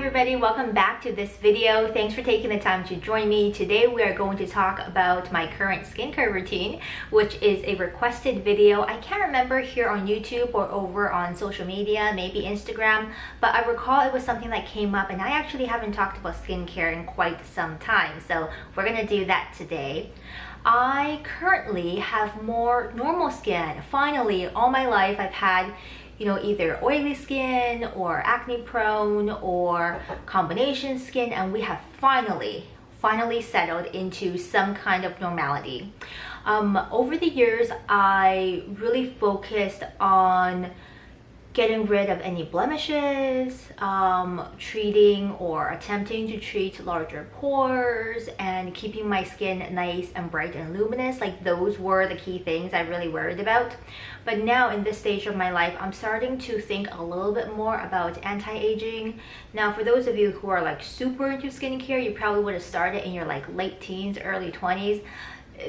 everybody, welcome back to this video. Thanks for taking the time to join me. Today we are going to talk about my current skincare routine, which is a requested video. I can't remember here on YouTube or over on social media, maybe Instagram, but I recall it was something that came up and I actually haven't talked about skincare in quite some time, so we're gonna do that today. I currently have more normal skin. Finally, all my life I've had either oily skin or acne prone or combination skin, and we have finally settled into some kind of normality. Over the years, I really focused on getting rid of any blemishes, treating or attempting to treat larger pores, and keeping my skin nice and bright and luminous. Like, those were the key things I really worried about. But now in this stage of my life, I'm starting to think a little bit more about anti-aging. Now, for those of you who are like super into skincare, you probably would have started in your like late teens, early 20s.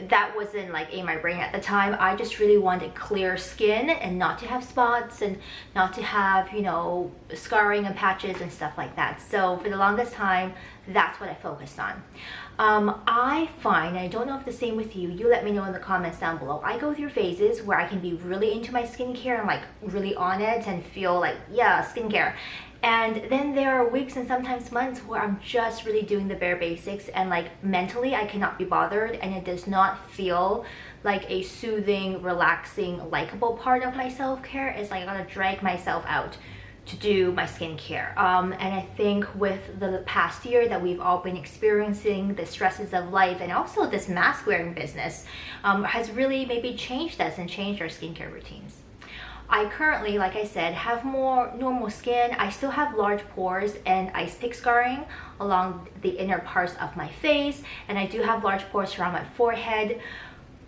That wasn't like in my brain at the time. I just really wanted clear skin and not to have spots and not to have, scarring and patches and stuff like that. So for the longest time, that's what I focused on. I find, and I don't know if the same with you, you let me know in the comments down below, I go through phases where I can be really into my skincare and like really on it and feel like, yeah, skincare. And then there are weeks and sometimes months where I'm just really doing the bare basics, and like mentally I cannot be bothered, and it does not feel like a soothing, relaxing, likable part of my self-care. It's like I gotta drag myself out to do my skincare. And I think with the past year that we've all been experiencing, the stresses of life and also this mask wearing business has really maybe changed us and changed our skincare routines. I currently, like I said, have more normal skin. I still have large pores and ice pick scarring along the inner parts of my face, and I do have large pores around my forehead.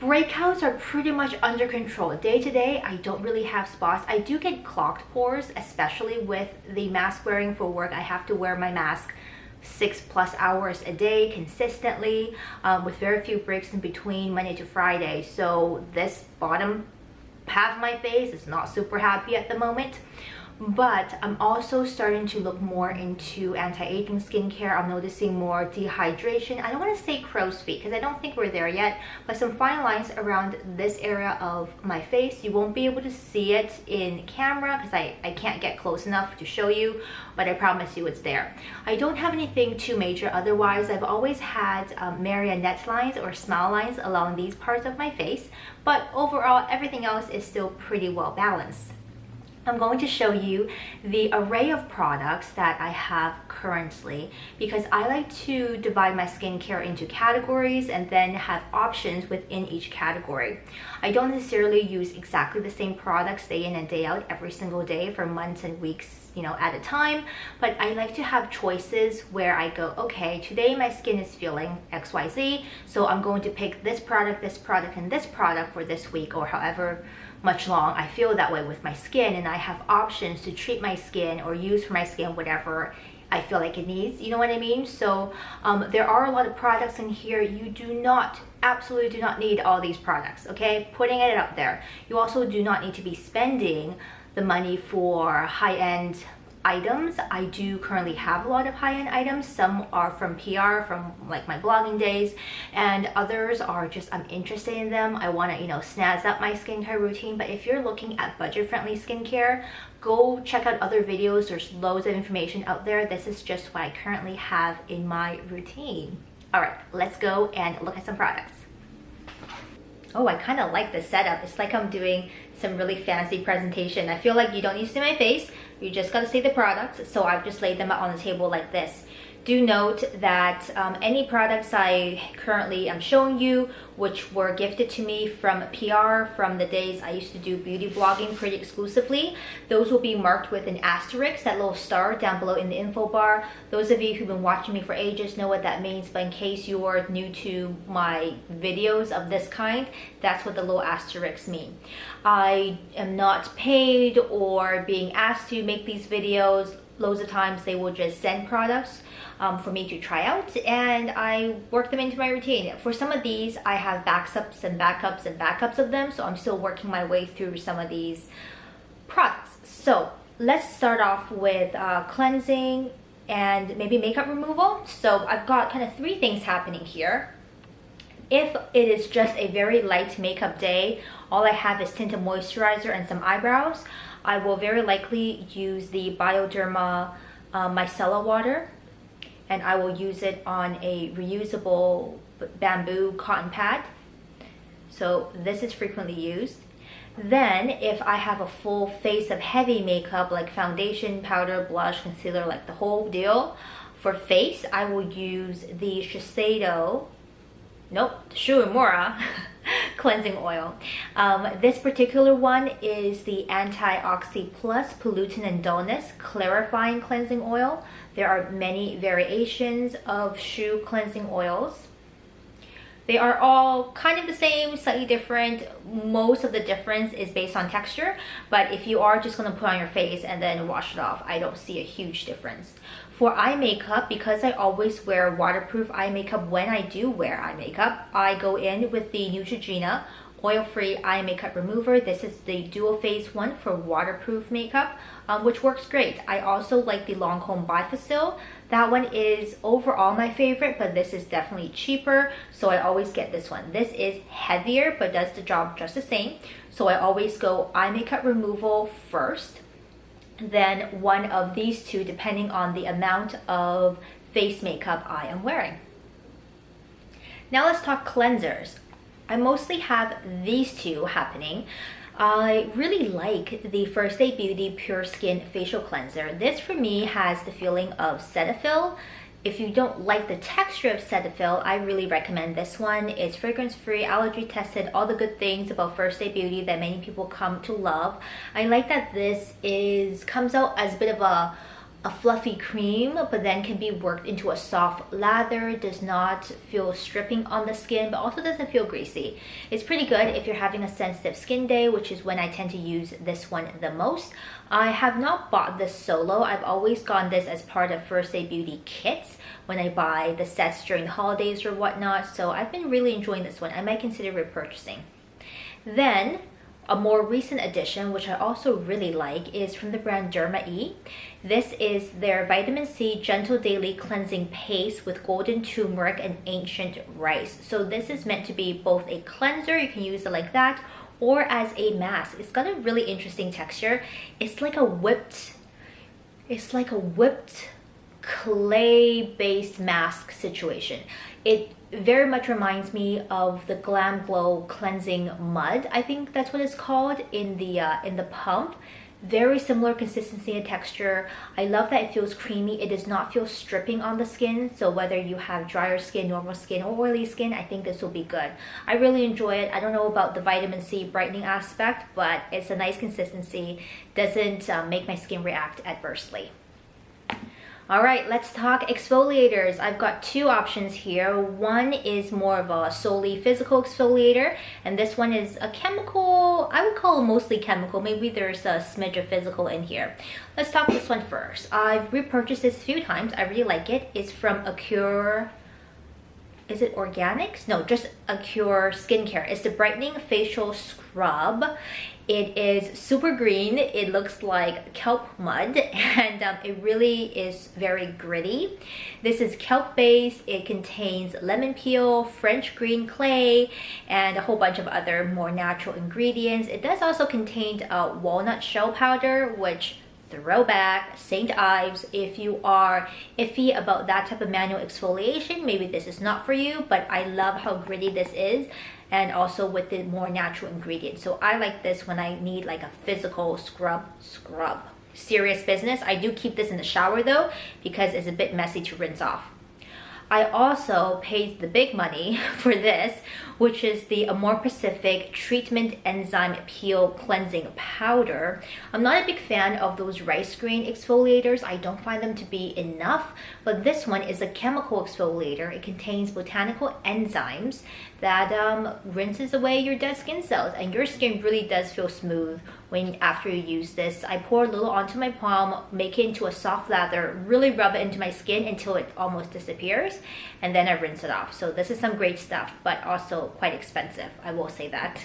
Breakouts are pretty much under control. Day to day, I don't really have spots. I do get clogged pores, especially with the mask wearing for work. I have to wear my mask 6+ hours a day consistently, with very few breaks in between Monday to Friday. So this bottom half of my face is not super happy at the moment. But I'm also starting to look more into anti-aging skincare. I'm noticing more dehydration. I don't want to say crow's feet because I don't think we're there yet, but some fine lines around this area of my face. You won't be able to see it in camera because I can't get close enough to show you, but I promise you it's there. I don't have anything too major otherwise. I've always had marionette lines or smile lines along these parts of my face, but overall everything else is still pretty well balanced. I'm going to show you the array of products that I have currently because I like to divide my skincare into categories and then have options within each category. I don't necessarily use exactly the same products day in and day out every single day for months and weeks at a time, but I like to have choices where I go, okay, today my skin is feeling XYZ, so I'm going to pick this product, and this product for this week, or however much long I feel that way with my skin, and I have options to treat my skin or use for my skin whatever I feel like it needs, you know what I mean? So there are a lot of products in here. You absolutely do not need all these products, okay? Putting it up there. You also do not need to be spending the money for high-end items. I do currently have a lot of high-end items. Some are from PR, from like my blogging days, and others are just I'm interested in them. I want to snazz up my skincare routine. But if you're looking at budget-friendly skincare, go check out other videos. There's loads of information out there. This is just what I currently have in my routine. All right, let's go and look at some products. Oh, I kind of like this setup. It's like I'm doing some really fancy presentation. I feel like you don't need to see my face. You just got to see the products. So I've just laid them out on the table like this. Do note that any products I currently am showing you, which were gifted to me from PR from the days I used to do beauty blogging pretty exclusively, those will be marked with an asterisk, that little star down below in the info bar. Those of you who've been watching me for ages know what that means, but in case you're new to my videos of this kind, that's what the little asterisks mean. I am not paid or being asked to make these videos. Loads of times they will just send products for me to try out, and I work them into my routine. For some of these, I have backups and backups and backups of them, so I'm still working my way through some of these products. So let's start off with cleansing and maybe makeup removal. So I've got kind of 3 things happening here. If it is just a very light makeup day, all I have is tinted moisturizer and some eyebrows, I will very likely use the BIODERMA Micellar water, and I will use it on a reusable bamboo cotton pad. So this is frequently used. Then if I have a full face of heavy makeup like foundation, powder, blush, concealer, like the whole deal, for face I will use the SHU UEMURA cleansing oil. This particular one is the Antioxy Plus Pollutant and Dullness Clarifying Cleansing Oil. There are many variations of SHU cleansing oils. They are all kind of the same, slightly different. Most of the difference is based on texture, but if you are just going to put on your face and then wash it off, I don't see a huge difference. For eye makeup, because I always wear waterproof eye makeup when I do wear eye makeup, I go in with the NEUTROGENA oil-free eye makeup remover. This is the dual phase one for waterproof makeup, which works great. I also like the Lancome Bifacil. That one is overall my favorite, but this is definitely cheaper, so I always get this one. This is heavier but does the job just the same, so I always go eye makeup removal first, then one of these 2 depending on the amount of face makeup I am wearing. Now let's talk cleansers. I mostly have these 2 happening. I really like the First Aid Beauty Pure Skin Facial Cleanser. This for me has the feeling of Cetaphil. If you don't like the texture of Cetaphil, I really recommend this one. It's fragrance-free, allergy tested, all the good things about First Aid Beauty that many people come to love. I like that this comes out as a bit of a fluffy cream, but then can be worked into a soft lather, does not feel stripping on the skin, but also doesn't feel greasy. It's pretty good if you're having a sensitive skin day, which is when I tend to use this one the most. I have not bought this solo. I've always gotten this as part of First Aid Beauty kits when I buy the sets during the holidays or whatnot, so I've been really enjoying this one. I might consider repurchasing. Then a more recent addition, which I also really like, is from the brand DERMA-E. This is their Vitamin C Gentle Daily Cleansing Paste with golden turmeric and ancient rice. So this is meant to be both a cleanser, you can use it like that, or as a mask. It's got a really interesting texture. It's like a whipped clay-based mask situation. It very much reminds me of the Glam Glow Cleansing Mud. I think that's what it's called in the pump. Very similar consistency and texture. I love that it feels creamy. It does not feel stripping on the skin. So whether you have drier skin, normal skin, or oily skin, I think this will be good. I really enjoy it. I don't know about the vitamin C brightening aspect, but it's a nice consistency. Doesn't make my skin react adversely. Alright, let's talk exfoliators. I've got 2 options here. One is more of a solely physical exfoliator, and this one is a chemical. I would call it mostly chemical. Maybe there's a smidge of physical in here. Let's talk this one first. I've repurchased this a few times. I really like it. It's from ACURE. Is it organics? No, just ACURE skincare. It's the brightening facial scrub. It is super green. It looks like kelp mud, and it really is very gritty. This is kelp based. It contains lemon peel, French green clay, and a whole bunch of other more natural ingredients. It does also contain walnut shell powder, which throwback, St. Ives. If you are iffy about that type of manual exfoliation, maybe this is not for you, but I love how gritty this is, and also with the more natural ingredients. So I like this when I need like a physical scrub. Serious business. I do keep this in the shower though, because it's a bit messy to rinse off. I also paid the big money for this, which is the AMORE Pacific Treatment Enzyme Peel Cleansing Powder. I'm not a big fan of those rice grain exfoliators. I don't find them to be enough, but this one is a chemical exfoliator. It contains botanical enzymes that rinses away your dead skin cells, and your skin really does feel smooth after you use this. I pour a little onto my palm, make it into a soft lather, really rub it into my skin until it almost disappears, and then I rinse it off. So this is some great stuff, but also quite expensive, I will say that.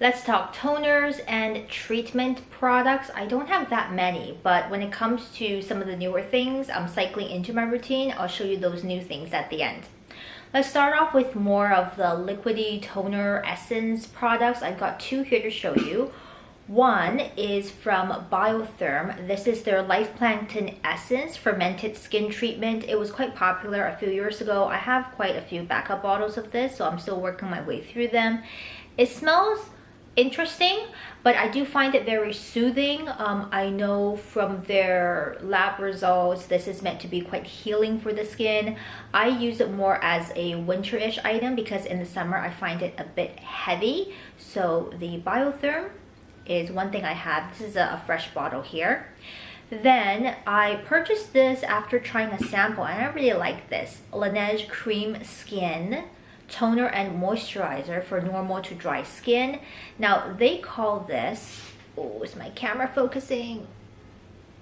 Let's talk toners and treatment products. I don't have that many, but when it comes to some of the newer things I'm cycling into my routine, I'll show you those new things at the end. Let's start off with more of the liquidy toner essence products. I've got two here to show you. One is from BIOTHERM. This is their Life Plankton Essence Fermented Skin Treatment. It was quite popular a few years ago. I have quite a few backup bottles of this, so I'm still working my way through them. It smells interesting, but I do find it very soothing. I know from their lab results this is meant to be quite healing for the skin. I use it more as a winter-ish item because in the summer I find it a bit heavy. So the BIOTHERM is one thing I have. This is a fresh bottle here. Then I purchased this after trying a sample and I really like this. LANEIGE Cream Skin Toner and Moisturizer for normal to dry skin. Now they call this, oh, is my camera focusing?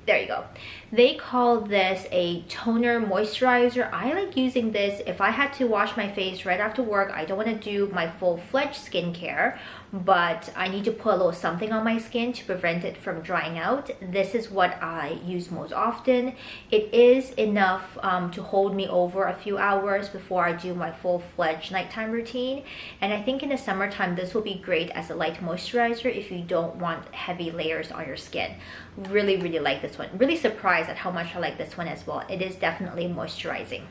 There you go. They call this a toner moisturizer. I like using this if I had to wash my face right after work. I don't want to do my full-fledged skincare, but I need to put a little something on my skin to prevent it from drying out. This is what I use most often. It is enough to hold me over a few hours before I do my full-fledged nighttime routine. And I think in the summertime, this will be great as a light moisturizer if you don't want heavy layers on your skin. Really, really like this one. Really surprised at how much I like this one as well. It is definitely moisturizing.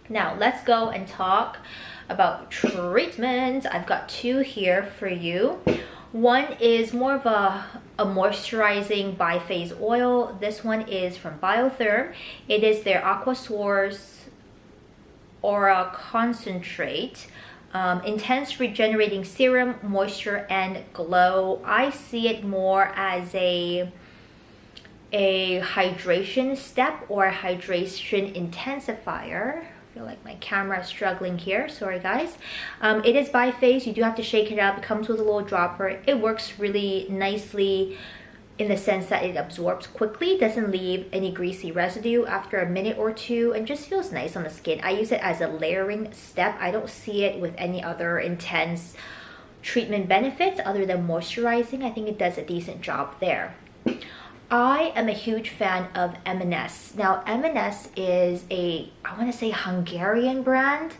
Now let's go and talk about treatments. I've got two here for you. One is more of a moisturizing bi-phase oil. This one is from BIOTHERM. It is their AquaSource Aura Concentrate. Intense regenerating serum, moisture, and glow. I see it more as a hydration step or a hydration intensifier. I feel like my camera is struggling here, sorry guys. It is bi-phase. You do have to shake it up. It comes with a little dropper. It works really nicely in the sense that it absorbs quickly, doesn't leave any greasy residue after a minute or two, and just feels nice on the skin. I use it as a layering step. I don't see it with any other intense treatment benefits other than moisturizing. I think it does a decent job there. I am a huge fan of EMINENCE. Now EMINENCE is I want to say Hungarian brand,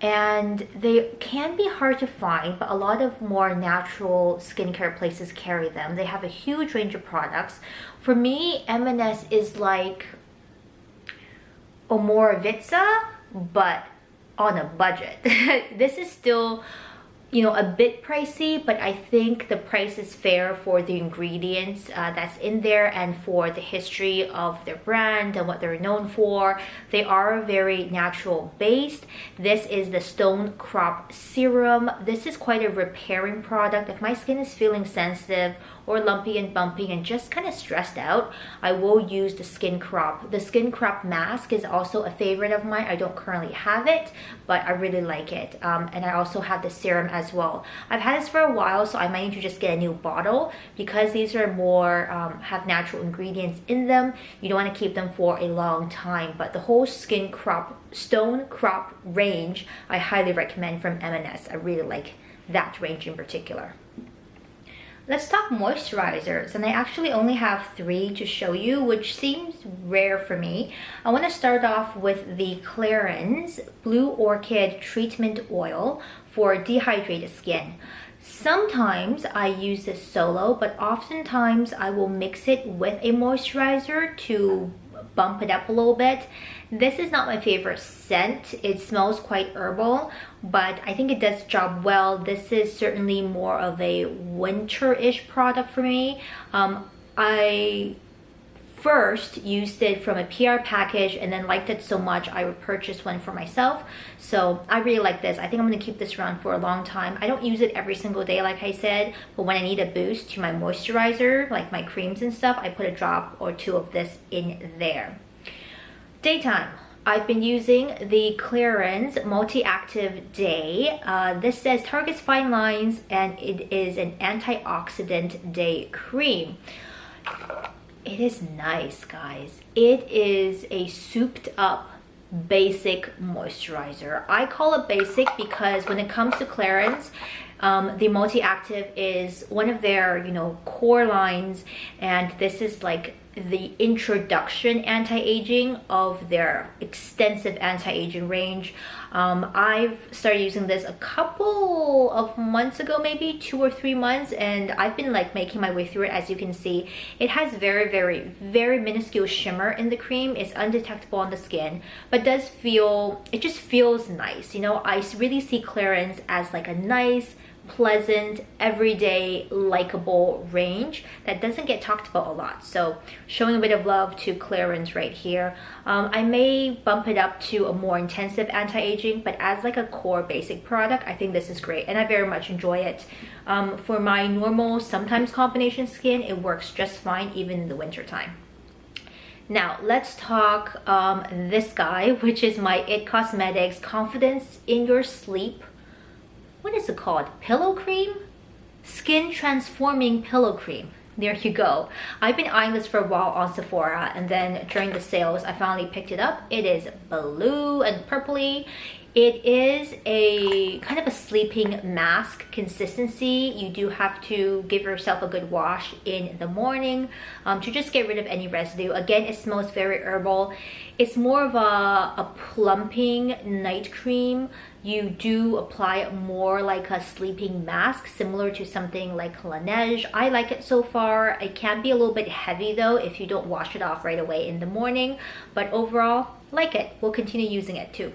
and they can be hard to find, but a lot of more natural skincare places carry them. They have a huge range of products. For me, EMINENCE is like AMORE, but on a budget. This is still, you know, a bit pricey, but I think the price is fair for the ingredients that's in there and for the history of their brand and what they're known for. They are very natural based. This is the Stone Crop Serum. This is quite a repairing product. If my skin is feeling sensitive or lumpy and bumpy and just kind of stressed out, I will use the Skin Crop. The Skin Crop mask is also a favorite of mine. I don't currently have it, but I really like it. And I also have the serum as well. I've had this for a while, so I might need to just get a new bottle because these are more, have natural ingredients in them. You don't want to keep them for a long time, but the whole Skin Crop, Stone Crop range, I highly recommend from EMINENCE. I really like that range in particular. Let's talk moisturizers, and I actually only have 3 to show you, which seems rare for me. I want to start off with the CLARINS Blue Orchid Treatment Oil for dehydrated skin. Sometimes I use this solo, but oftentimes I will mix it with a moisturizer to bump it up a little bit. This is not my favorite scent. It smells quite herbal, but I think it does the job well. This is certainly more of a winter-ish product for me. I first used it from a PR package and then liked it so much I would purchase one for myself. So I really like this. I think I'm going to keep this around for a long time. I don't use it every single day like I said, but when I need a boost to my moisturizer, like my creams and stuff, I put a drop or 2 of this in there. Daytime. I've been using the CLARINS Multi-Active Day. This says targets fine lines and it is an antioxidant day cream. It is nice, guys. It is a souped up basic moisturizer. I call it basic because when it comes to CLARINS, The multi-active is one of their, core lines, and this is like the introduction anti-aging of their extensive anti-aging range. I've started using this a couple of months ago, maybe 2 or 3 months, and I've been like making my way through it. As you can see, it has very, very, very minuscule shimmer in the cream. It's undetectable on the skin, but it just feels nice. I really see CLARINS as like a nice, pleasant, everyday, likable range that doesn't get talked about a lot. So showing a bit of love to CLARINS right here. I may bump it up to a more intensive anti-aging, but as like a core basic product, I think this is great and I very much enjoy it. For my normal, sometimes combination skin, it works just fine even in the winter time. Now let's talk this guy, which is my IT Cosmetics Confidence in Your Sleep. What is it called? Pillow cream? Skin transforming pillow cream. There you go. I've been eyeing this for a while on Sephora, and then during the sales I finally picked it up. It is blue and purpley. It is a kind of a sleeping mask consistency. You do have to give yourself a good wash in the morning to just get rid of any residue. Again, it smells very herbal. It's more of a plumping night cream. You do apply it more like a sleeping mask, similar to something like LANEIGE. I like it so far. It can be a little bit heavy though if you don't wash it off right away in the morning, but overall, like it. We'll continue using it too.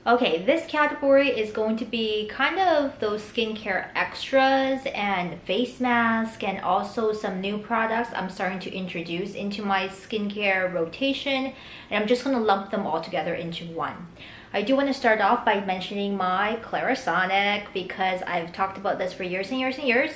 Okay, this category is going to be kind of those skincare extras and face mask, and also some new products I'm starting to introduce into my skincare rotation, and I'm just going to lump them all together into one. I do want to start off by mentioning my Clarisonic because I've talked about this for years and years and years.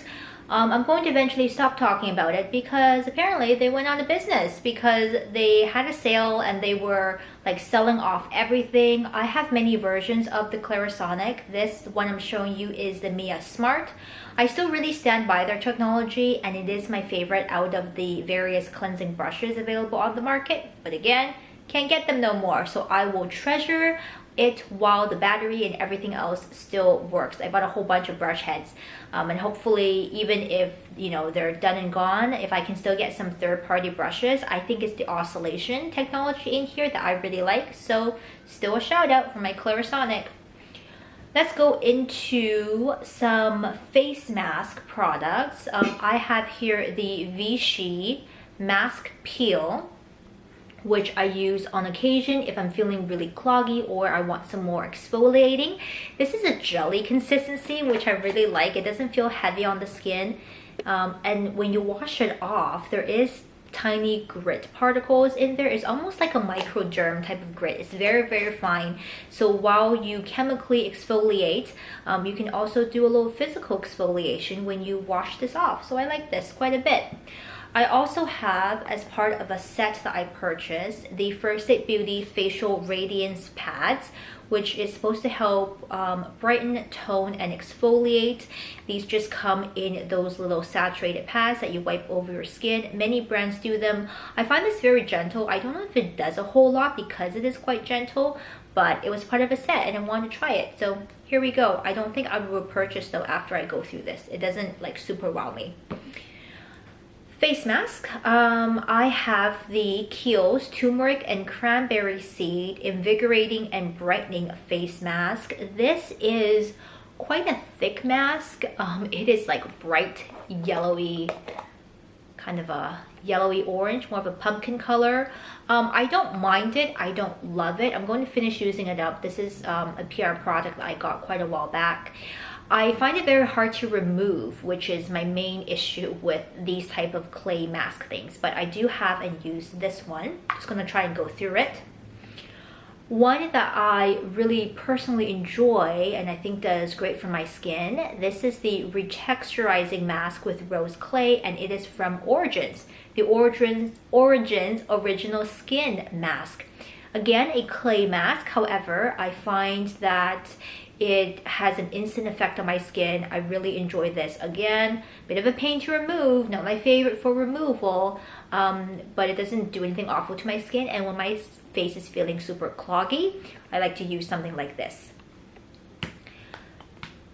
I'm going to eventually stop talking about it because apparently they went out of business because they had a sale and they were like selling off everything. I have many versions of the Clarisonic. This one I'm showing you is the Mia Smart. I still really stand by their technology and it is my favorite out of the various cleansing brushes available on the market. But again, can't get them no more. So I will treasure it while the battery and everything else still works. I bought a whole bunch of brush heads and hopefully even if they're done and gone, if I can still get some third-party brushes. I think it's the oscillation technology in here that I really like, so still a shout out for my Clarisonic. Let's go into some face mask products. I have here the Vichy Mask Peel, which I use on occasion if I'm feeling really cloggy or I want some more exfoliating. This is a jelly consistency, which I really like. It doesn't feel heavy on the skin. And when you wash it off, there is tiny grit particles in there. It's almost like a microderm type of grit. It's very, very fine. So while you chemically exfoliate, you can also do a little physical exfoliation when you wash this off. So I like this quite a bit. I also have, as part of a set that I purchased, the First Aid Beauty Facial Radiance Pads, which is supposed to help brighten, tone, and exfoliate. These just come in those little saturated pads that you wipe over your skin. Many brands do them. I find this very gentle. I don't know if it does a whole lot because it is quite gentle, but it was part of a set and I wanted to try it. So here we go. I don't think I will purchase though after I go through this. It doesn't like super wow me. Face mask. I have the Kiehl's Turmeric and Cranberry Seed Invigorating and Brightening Face Mask. This is quite a thick mask. It is like bright yellowy, kind of a yellowy orange, more of a pumpkin color. I don't mind it. I don't love it. I'm going to finish using it up. This is a PR product that I got quite a while back. I find it very hard to remove, which is my main issue with these type of clay mask things. But I do have and use this one. Just going to try and go through it. One that I really personally enjoy and I think does great for my skin, this is the Retexturizing Mask with Rose Clay, and it is from Origins. The Origins Original Skin Mask. Again, a clay mask. However, I find that it has an instant effect on my skin. I really enjoy this. Again, bit of a pain to remove, not my favorite for removal, but it doesn't do anything awful to my skin. And when my face is feeling super cloggy, I like to use something like this.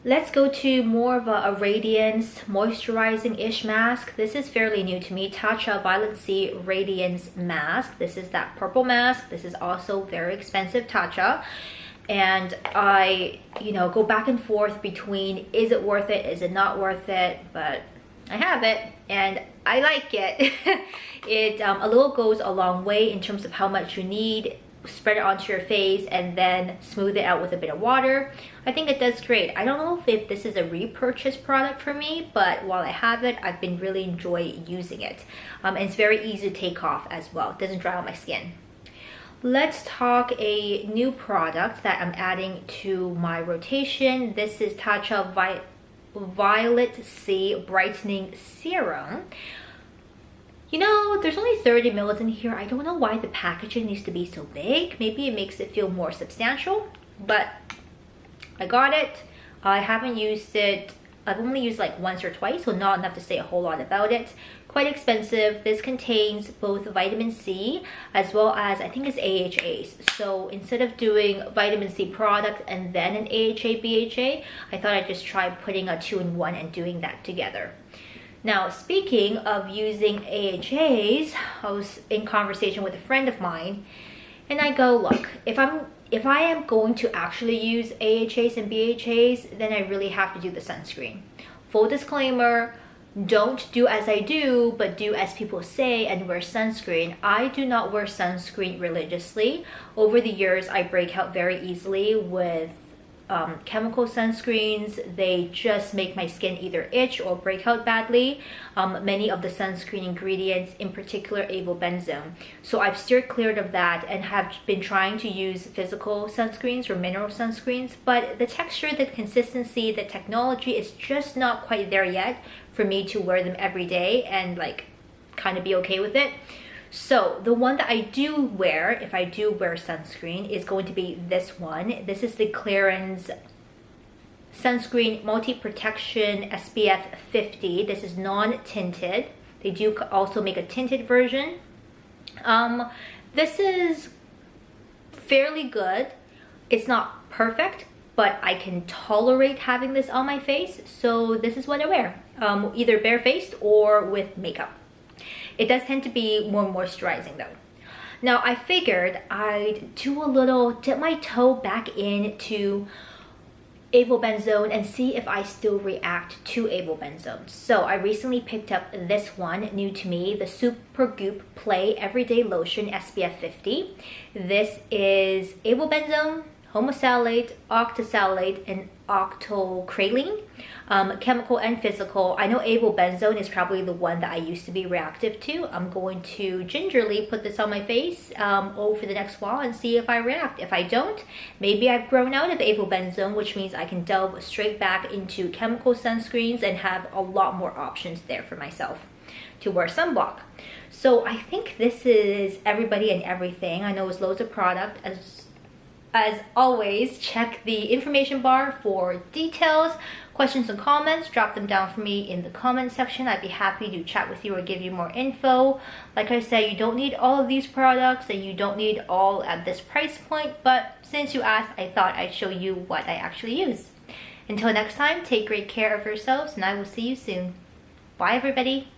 Let's go to more of a radiance moisturizing-ish mask. This is fairly new to me. Tatcha Violet C Radiance Mask. This is that purple mask. This is also very expensive Tatcha. And I, go back and forth between is it worth it, is it not worth it, but I have it and I like it. It a little goes a long way in terms of how much you need. Spread it onto your face and then smooth it out with a bit of water. I think it does great. I don't know if this is a repurchase product for me, but while I have it, I've been really enjoying using it. And it's very easy to take off as well. It doesn't dry on my skin. Let's talk a new product that I'm adding to my rotation. This is Tatcha Violet C Brightening Serum. There's only 30 ml in here. I don't know why the packaging needs to be so big. Maybe it makes it feel more substantial, but I got it. I haven't used it. I've only used like once or twice, so not enough to say a whole lot about it. Quite expensive. This contains both vitamin C as well as, I think it's AHAs. So instead of doing vitamin C product and then an AHA, BHA, I thought I'd just try putting a 2-in-1 and doing that together. Now, speaking of using AHAs, I was in conversation with a friend of mine, and I go, look, if I am going to actually use AHAs and BHAs, then I really have to do the sunscreen. Full disclaimer, don't do as I do, but do as people say and wear sunscreen. I do not wear sunscreen religiously. Over the years, I break out very easily with chemical sunscreens. They just make my skin either itch or break out badly. Many of the sunscreen ingredients, in particular avobenzone. So I've steered clear of that and have been trying to use physical sunscreens or mineral sunscreens, but the texture, the consistency, the technology is just not quite there yet for me to wear them every day and like kind of be okay with it. So the one that I do wear, if I do wear sunscreen, is going to be this one. This is the CLARINS Sunscreen Multi-Protection SPF 50. This is non-tinted. They do also make a tinted version. This is fairly good. It's not perfect, but I can tolerate having this on my face. So this is what I wear, either barefaced or with makeup. It does tend to be more moisturizing though. Now I figured I'd dip my toe back into avobenzone and see if I still react to avobenzone. So I recently picked up this one, new to me, the Supergoop Play Everyday Lotion SPF 50. This is avobenzone, homosalate, octosalate, and octocrylene, chemical and physical. I know avobenzone is probably the one that I used to be reactive to. I'm going to gingerly put this on my face over the next while and see if I react. If I don't, maybe I've grown out of avobenzone, which means I can delve straight back into chemical sunscreens and have a lot more options there for myself to wear sunblock. So I think this is everybody and everything. I know it's loads of product. As always, check the information bar for details, questions and comments. Drop them down for me in the comment section. I'd be happy to chat with you or give you more info. Like I said, you don't need all of these products and you don't need all at this price point, but since you asked, I thought I'd show you what I actually use. Until next time, take great care of yourselves and I will see you soon. Bye everybody.